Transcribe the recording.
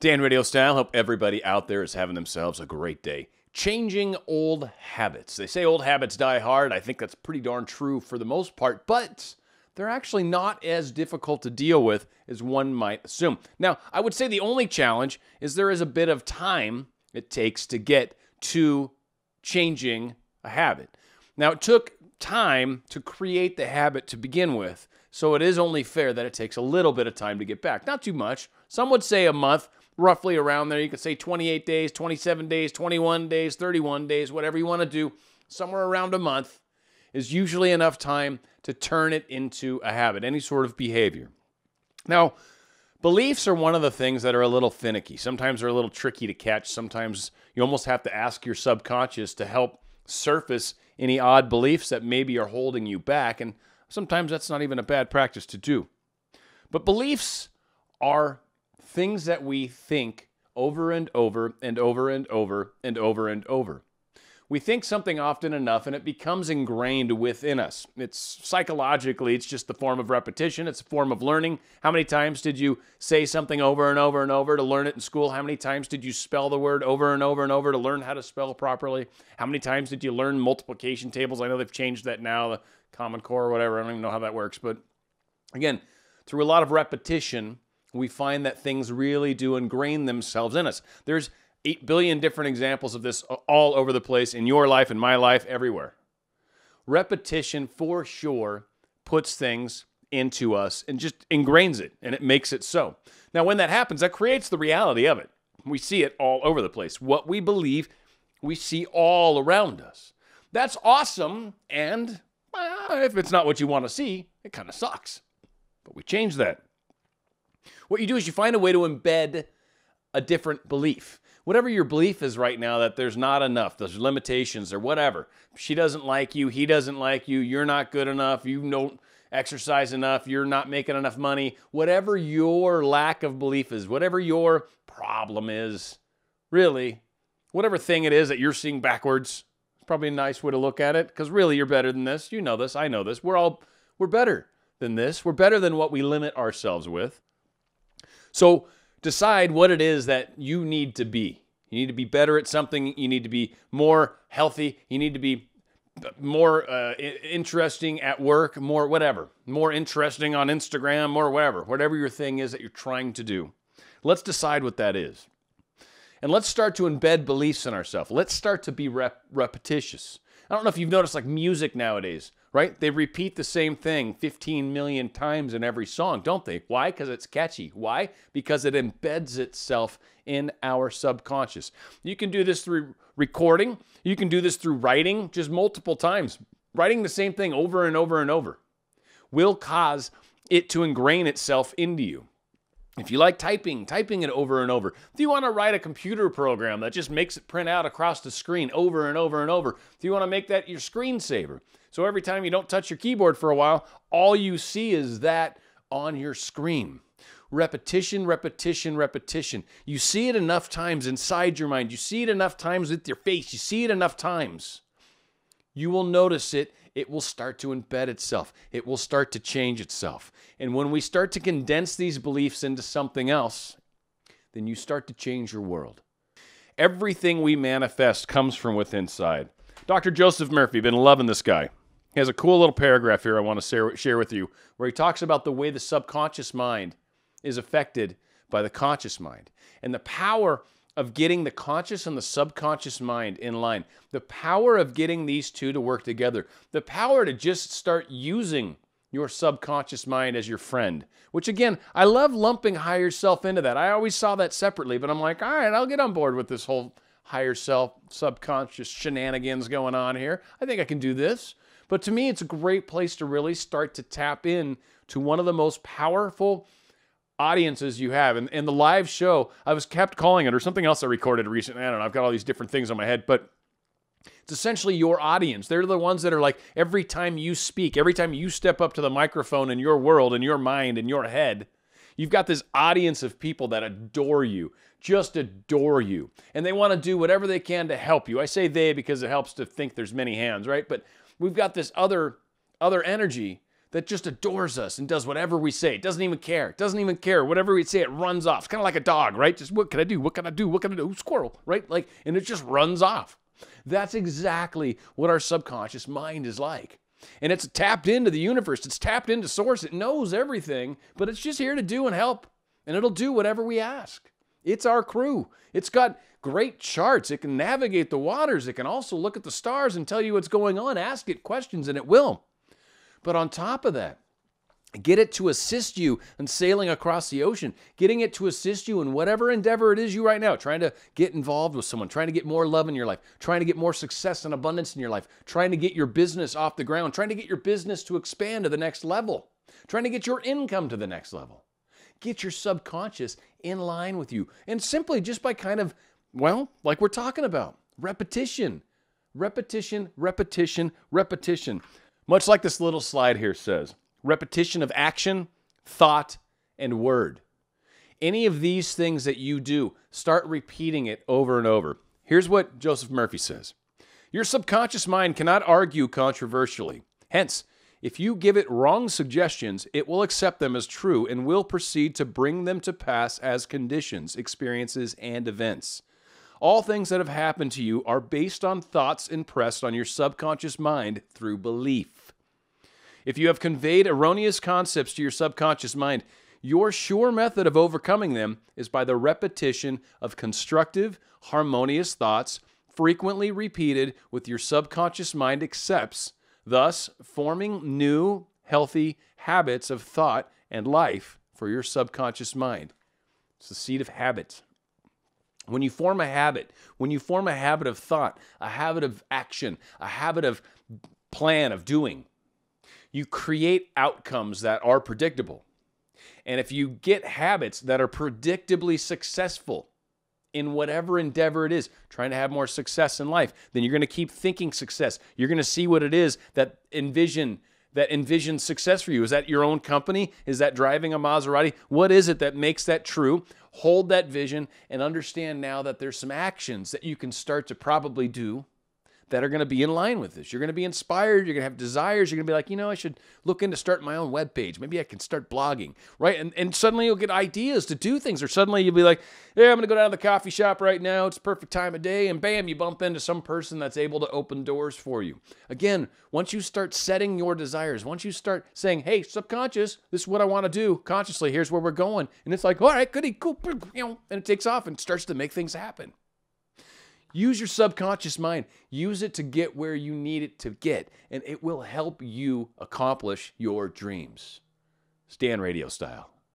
Dan RadioStyle, hope everybody out there is having themselves a great day. Changing old habits. They say old habits die hard. I think that's pretty darn true for the most part, but they're actually not as difficult to deal with as one might assume. Now, I would say the only challenge is there is a bit of time it takes to get to changing a habit. Now, it took time to create the habit to begin with, so it is only fair that it takes a little bit of time to get back. Not too much. Some would say a month. Roughly around there. You could say 28 days, 27 days, 21 days, 31 days, whatever you want to do. Somewhere around a month is usually enough time to turn it into a habit, any sort of behavior. Now, beliefs are one of the things that are a little finicky. Sometimes they're a little tricky to catch. Sometimes you almost have to ask your subconscious to help surface any odd beliefs that maybe are holding you back. And sometimes that's not even a bad practice to do. But beliefs are things that we think over and over and over and over and over and over. We think something often enough and it becomes ingrained within us. It's psychologically, it's just the form of repetition. It's a form of learning. How many times did you say something over and over and over to learn it in school? How many times did you spell the word over and over and over to learn how to spell properly? How many times did you learn multiplication tables? I know they've changed that now, the Common Core or whatever. I don't even know how that works. But again, through a lot of repetition, we find that things really do ingrain themselves in us. There's 8 billion different examples of this all over the place, in your life, in my life, everywhere. Repetition, for sure, puts things into us and just ingrains it, and it makes it so. Now, when that happens, that creates the reality of it. We see it all over the place. What we believe, we see all around us. That's awesome, and if it's not what you want to see, it kind of sucks. But we change that. What you do is you find a way to embed a different belief. Whatever your belief is right now, that there's not enough, there's limitations or whatever. She doesn't like you, he doesn't like you, you're not good enough, you don't exercise enough, you're not making enough money. Whatever your lack of belief is, whatever your problem is, really, whatever thing it is that you're seeing backwards, it's probably a nice way to look at it, because really you're better than this. You know this, I know this. We're better than this. We're better than what we limit ourselves with. So decide what it is that you need to be. You need to be better at something. You need to be more healthy. You need to be more interesting at work, more whatever. More interesting on Instagram, more whatever. Whatever your thing is that you're trying to do. Let's decide what that is. And let's start to embed beliefs in ourselves. Let's start to be repetitious. I don't know if you've noticed like music nowadays, right? They repeat the same thing 15 million times in every song, don't they? Why? Because it's catchy. Why? Because it embeds itself in our subconscious. You can do this through recording. You can do this through writing just multiple times. Writing the same thing over and over and over will cause it to ingrain itself into you. If you like typing it over and over. If you want to write a computer program that just makes it print out across the screen over and over and over. If you want to make that your screensaver. So every time you don't touch your keyboard for a while, all you see is that on your screen. Repetition, repetition, repetition. You see it enough times inside your mind. You see it enough times with your face. You see it enough times. You will notice it. It will start to embed itself. It will start to change itself. And when we start to condense these beliefs into something else, then you start to change your world. Everything we manifest comes from within inside. Dr. Joseph Murphy, been loving this guy. He has a cool little paragraph here I want to share with you where he talks about the way the subconscious mind is affected by the conscious mind and the power of getting the conscious and the subconscious mind in line, the power of getting these two to work together, the power to just start using your subconscious mind as your friend, which again, I love lumping higher self into that. I always saw that separately, but I'm like, all right, I'll get on board with this whole higher self, subconscious shenanigans going on here. I think I can do this. But to me, it's a great place to really start to tap in to one of the most powerful audiences you have. And the live show, I was kept calling it, or something else I recorded recently. I don't know, I've got all these different things on my head, but it's essentially your audience. They're the ones that are like, every time you speak, every time you step up to the microphone in your world, in your mind, in your head, you've got this audience of people that adore you, just adore you. And they want to do whatever they can to help you. I say they because it helps to think there's many hands, right? But we've got this other energy that just adores us and does whatever we say. It doesn't even care. It doesn't even care. Whatever we say, it runs off. It's kind of like a dog, right? Just, what can I do? What can I do? What can I do? Squirrel, right? Like, and it just runs off. That's exactly what our subconscious mind is like. And it's tapped into the universe. It's tapped into source. It knows everything, but it's just here to do and help. And it'll do whatever we ask. It's our crew. It's got great charts. It can navigate the waters. It can also look at the stars and tell you what's going on. Ask it questions and it will. But on top of that, get it to assist you in sailing across the ocean, getting it to assist you in whatever endeavor it is you right now, trying to get involved with someone, trying to get more love in your life, trying to get more success and abundance in your life, trying to get your business off the ground, trying to get your business to expand to the next level, trying to get your income to the next level. Get your subconscious in line with you. And simply just by kind of, well, like we're talking about, repetition, repetition, repetition, repetition. Much like this little slide here says, repetition of action, thought, and word. Any of these things that you do, start repeating it over and over. Here's what Joseph Murphy says. Your subconscious mind cannot argue controversially. Hence, if you give it wrong suggestions, it will accept them as true and will proceed to bring them to pass as conditions, experiences, and events. All things that have happened to you are based on thoughts impressed on your subconscious mind through belief. If you have conveyed erroneous concepts to your subconscious mind, your sure method of overcoming them is by the repetition of constructive, harmonious thoughts, frequently repeated with your subconscious mind accepts, thus forming new, healthy habits of thought and life for your subconscious mind. It's the seed of habit. When you form a habit of thought, a habit of action, a habit of plan of doing, you create outcomes that are predictable. And if you get habits that are predictably successful in whatever endeavor it is, trying to have more success in life, then you're going to keep thinking success. You're going to see what it is that envisions success for you. Is that your own company? Is that driving a Maserati? What is it that makes that true? Hold that vision and understand now that there's some actions that you can start to probably do that are going to be in line with this. You're going to be inspired. You're going to have desires. You're going to be like, I should look into starting my own webpage. Maybe I can start blogging, right? And suddenly you'll get ideas to do things. Or suddenly you'll be like, yeah, I'm going to go down to the coffee shop right now. It's the perfect time of day. And bam, you bump into some person that's able to open doors for you. Again, once you start setting your desires, once you start saying, hey, subconscious, this is what I want to do. Consciously, here's where we're going. And it's like, all right, goody, cool. And it takes off and starts to make things happen. Use your subconscious mind. Use it to get where you need it to get, and it will help you accomplish your dreams. Stay on Radio Style.